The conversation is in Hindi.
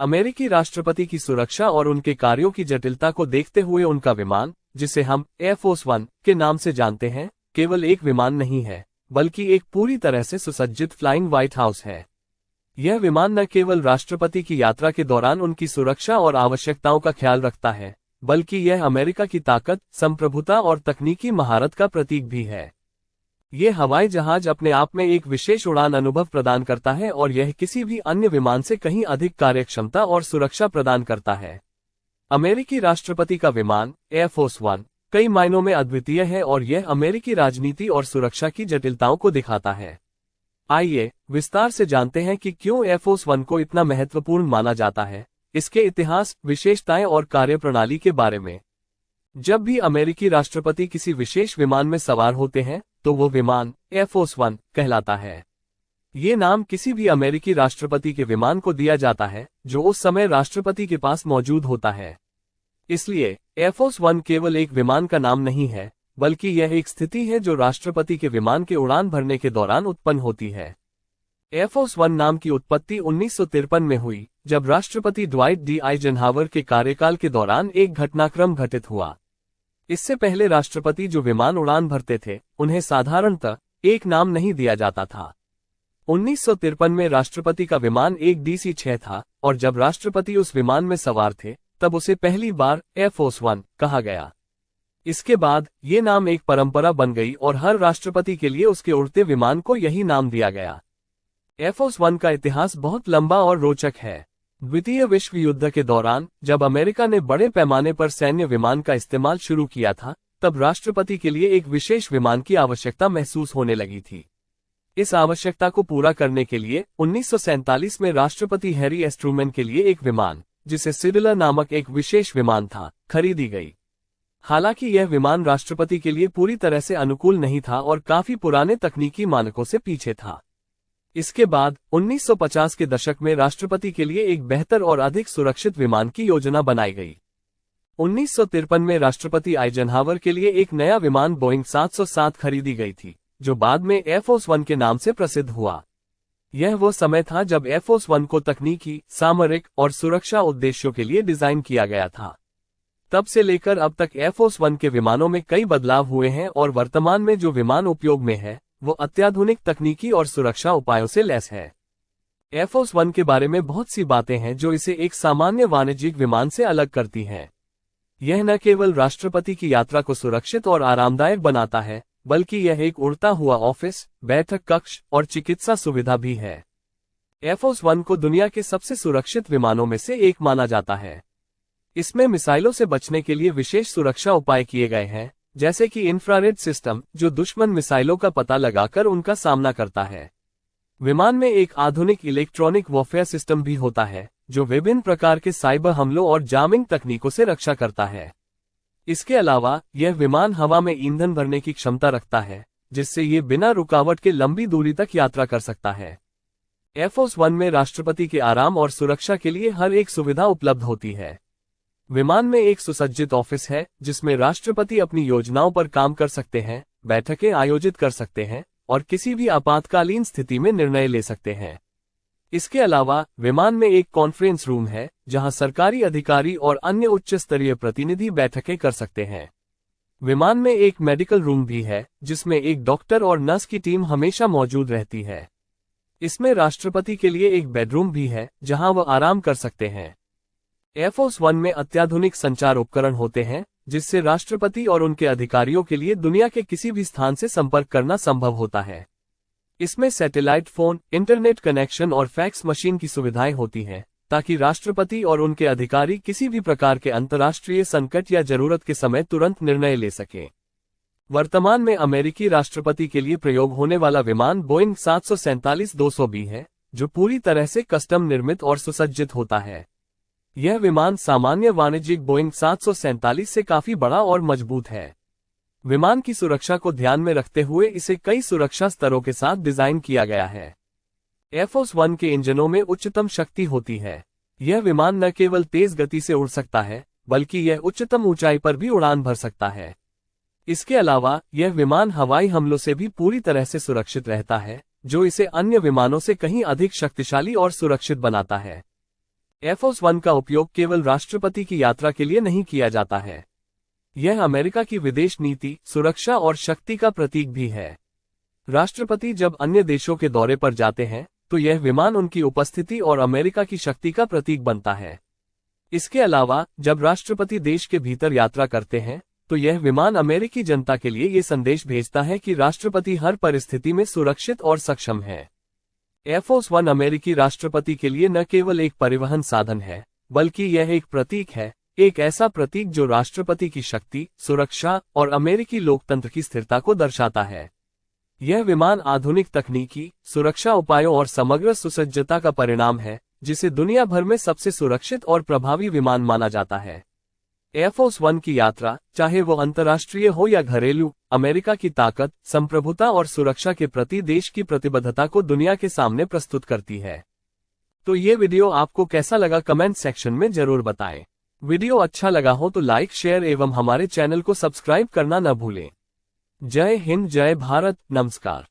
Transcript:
अमेरिकी राष्ट्रपति की सुरक्षा और उनके कार्यों की जटिलता को देखते हुए उनका विमान, जिसे हम एयरफोर्स वन के नाम से जानते हैं, केवल एक विमान नहीं है, बल्कि एक पूरी तरह से सुसज्जित फ्लाइंग व्हाइट हाउस है। यह विमान न केवल राष्ट्रपति की यात्रा के दौरान उनकी सुरक्षा और आवश्यकताओं का ख्याल रखता है, बल्कि यह अमेरिका की ताकत, संप्रभुता और तकनीकी महारत का प्रतीक भी है। ये हवाई जहाज अपने आप में एक विशेष उड़ान अनुभव प्रदान करता है और यह किसी भी अन्य विमान से कहीं अधिक कार्यक्षमता और सुरक्षा प्रदान करता है। अमेरिकी राष्ट्रपति का विमान एयरफोर्स वन कई मायनों में अद्वितीय है और यह अमेरिकी राजनीति और सुरक्षा की जटिलताओं को दिखाता है। आइए विस्तार से जानते हैं कि क्यों एयरफोर्स वन को इतना महत्वपूर्ण माना जाता है, इसके इतिहास, विशेषताएं और कार्यप्रणाली के बारे में। जब भी अमेरिकी राष्ट्रपति किसी विशेष विमान में सवार होते हैं, तो वो विमान एयरफोर्स वन कहलाता है। ये नाम किसी भी अमेरिकी राष्ट्रपति के विमान को दिया जाता है जो उस समय राष्ट्रपति के पास मौजूद होता है। इसलिए एयरफोर्स वन केवल एक विमान का नाम नहीं है, बल्कि यह एक स्थिति है जो राष्ट्रपति के विमान के उड़ान भरने के दौरान उत्पन्न होती है। एयरफोर्स वन नाम की उत्पत्ति 1953 में हुई, जब राष्ट्रपति ड्वाइट डी आइजनहावर के कार्यकाल के दौरान एक घटनाक्रम घटित हुआ। इससे पहले राष्ट्रपति जो विमान उड़ान भरते थे, उन्हें साधारणतः एक नाम नहीं दिया जाता था। 1953 में राष्ट्रपति का विमान एक DC-6 था और जब राष्ट्रपति उस विमान में सवार थे, तब उसे पहली बार एयरफोर्स वन कहा गया। इसके बाद ये नाम एक परंपरा बन गई और हर राष्ट्रपति के लिए उसके उड़ते विमान को यही नाम दिया गया। एयरफोर्स वन का इतिहास बहुत लंबा और रोचक है। द्वितीय विश्व युद्ध के दौरान जब अमेरिका ने बड़े पैमाने पर सैन्य विमान का इस्तेमाल शुरू किया था, तब राष्ट्रपति के लिए एक विशेष विमान की आवश्यकता महसूस होने लगी थी। इस आवश्यकता को पूरा करने के लिए 1947 में राष्ट्रपति हैरी एस ट्रूमैन के लिए एक विमान, जिसे सिडलर नामक एक विशेष विमान था, खरीदी गई। हालांकि यह विमान राष्ट्रपति के लिए पूरी तरह से अनुकूल नहीं था और काफी पुराने तकनीकी मानकों से पीछे था। इसके बाद 1950 के दशक में राष्ट्रपति के लिए एक बेहतर और अधिक सुरक्षित विमान की योजना बनाई गई। 1953 में राष्ट्रपति आइजनहावर के लिए एक नया विमान बोइंग 707 खरीदी गई थी, जो बाद में एयरफोर्स वन के नाम से प्रसिद्ध हुआ। यह वो समय था जब एयरफोर्स वन को तकनीकी, सामरिक और सुरक्षा उद्देश्यों के लिए डिजाइन किया गया था। तब से लेकर अब तक एयरफोर्स वन के विमानों में कई बदलाव हुए हैं और वर्तमान में जो विमान उपयोग में है, वो अत्याधुनिक तकनीकी और सुरक्षा उपायों से लैस है। एयरफोर्स वन के बारे में बहुत सी बातें हैं जो इसे एक सामान्य वाणिज्यिक विमान से अलग करती हैं। यह न केवल राष्ट्रपति की यात्रा को सुरक्षित और आरामदायक बनाता है, बल्कि यह एक उड़ता हुआ ऑफिस, बैठक कक्ष और चिकित्सा सुविधा भी है। एयरफोर्स वन को दुनिया के सबसे सुरक्षित विमानों में से एक माना जाता है। इसमें मिसाइलों से बचने के लिए विशेष सुरक्षा उपाय किए गए हैं, जैसे कि इंफ्रारेड सिस्टम, जो दुश्मन मिसाइलों का पता लगाकर उनका सामना करता है। विमान में एक आधुनिक इलेक्ट्रॉनिक वॉरफेयर सिस्टम भी होता है, जो विभिन्न प्रकार के साइबर हमलों और जामिंग तकनीकों से रक्षा करता है। इसके अलावा यह विमान हवा में ईंधन भरने की क्षमता रखता है, जिससे ये बिना रुकावट के लंबी दूरी तक यात्रा कर सकता है। एयरफोर्स वन में राष्ट्रपति के आराम और सुरक्षा के लिए हर एक सुविधा उपलब्ध होती है। विमान में एक सुसज्जित ऑफिस है, जिसमें राष्ट्रपति अपनी योजनाओं पर काम कर सकते हैं, बैठकें आयोजित कर सकते हैं और किसी भी आपातकालीन स्थिति में निर्णय ले सकते हैं। इसके अलावा विमान में एक कॉन्फ्रेंस रूम है, जहां सरकारी अधिकारी और अन्य उच्च स्तरीय प्रतिनिधि बैठकें कर सकते हैं। विमान में एक मेडिकल रूम भी है, जिसमें एक डॉक्टर और नर्स की टीम हमेशा मौजूद रहती है। इसमें राष्ट्रपति के लिए एक बेडरूम भी है, जहां वह आराम कर सकते हैं। एयरफोर्स वन में अत्याधुनिक संचार उपकरण होते हैं, जिससे राष्ट्रपति और उनके अधिकारियों के लिए दुनिया के किसी भी स्थान से संपर्क करना संभव होता है। इसमें सैटेलाइट फोन, इंटरनेट कनेक्शन और फैक्स मशीन की सुविधाएं होती हैं, ताकि राष्ट्रपति और उनके अधिकारी किसी भी प्रकार के अंतर्राष्ट्रीय संकट या जरूरत के समय तुरंत निर्णय ले सकें। वर्तमान में अमेरिकी राष्ट्रपति के लिए प्रयोग होने वाला विमान बोइंग 747-200 भी है, जो पूरी तरह से कस्टम निर्मित और सुसज्जित होता है। यह विमान सामान्य वाणिज्यिक बोइंग 747 से काफी बड़ा और मजबूत है। विमान की सुरक्षा को ध्यान में रखते हुए इसे कई सुरक्षा स्तरों के साथ डिजाइन किया गया है। एयरफोर्स वन के इंजनों में उच्चतम शक्ति होती है। यह विमान न केवल तेज गति से उड़ सकता है, बल्कि यह उच्चतम ऊंचाई पर भी उड़ान भर सकता है। इसके अलावा यह विमान हवाई हमलों से भी पूरी तरह से सुरक्षित रहता है, जो इसे अन्य विमानों से कहीं अधिक शक्तिशाली और सुरक्षित बनाता है। एयरफोर्स वन का उपयोग केवल राष्ट्रपति की यात्रा के लिए नहीं किया जाता है। यह अमेरिका की विदेश नीति, सुरक्षा और शक्ति का प्रतीक भी है। राष्ट्रपति जब अन्य देशों के दौरे पर जाते हैं तो यह विमान उनकी उपस्थिति और अमेरिका की शक्ति का प्रतीक बनता है। इसके अलावा जब राष्ट्रपति देश के भीतर यात्रा करते हैं तो यह विमान अमेरिकी जनता के लिए ये संदेश भेजता है कि राष्ट्रपति हर परिस्थिति में सुरक्षित और सक्षम है। एयरफोर्स वन अमेरिकी राष्ट्रपति के लिए न केवल एक परिवहन साधन है, बल्कि यह एक प्रतीक है, एक ऐसा प्रतीक जो राष्ट्रपति की शक्ति, सुरक्षा और अमेरिकी लोकतंत्र की स्थिरता को दर्शाता है। यह विमान आधुनिक तकनीकी, सुरक्षा उपायों और समग्र सुसज्जता का परिणाम है, जिसे दुनिया भर में सबसे सुरक्षित और प्रभावी विमान माना जाता है। एयरफोर्स वन की यात्रा, चाहे वो अंतर्राष्ट्रीय हो या घरेलू, अमेरिका की ताकत, संप्रभुता और सुरक्षा के प्रति देश की प्रतिबद्धता को दुनिया के सामने प्रस्तुत करती है। तो ये वीडियो आपको कैसा लगा कमेंट सेक्शन में जरूर बताएं। वीडियो अच्छा लगा हो तो लाइक, शेयर एवं हमारे चैनल को सब्सक्राइब करना न भूलें। जय हिंद, जय भारत, नमस्कार।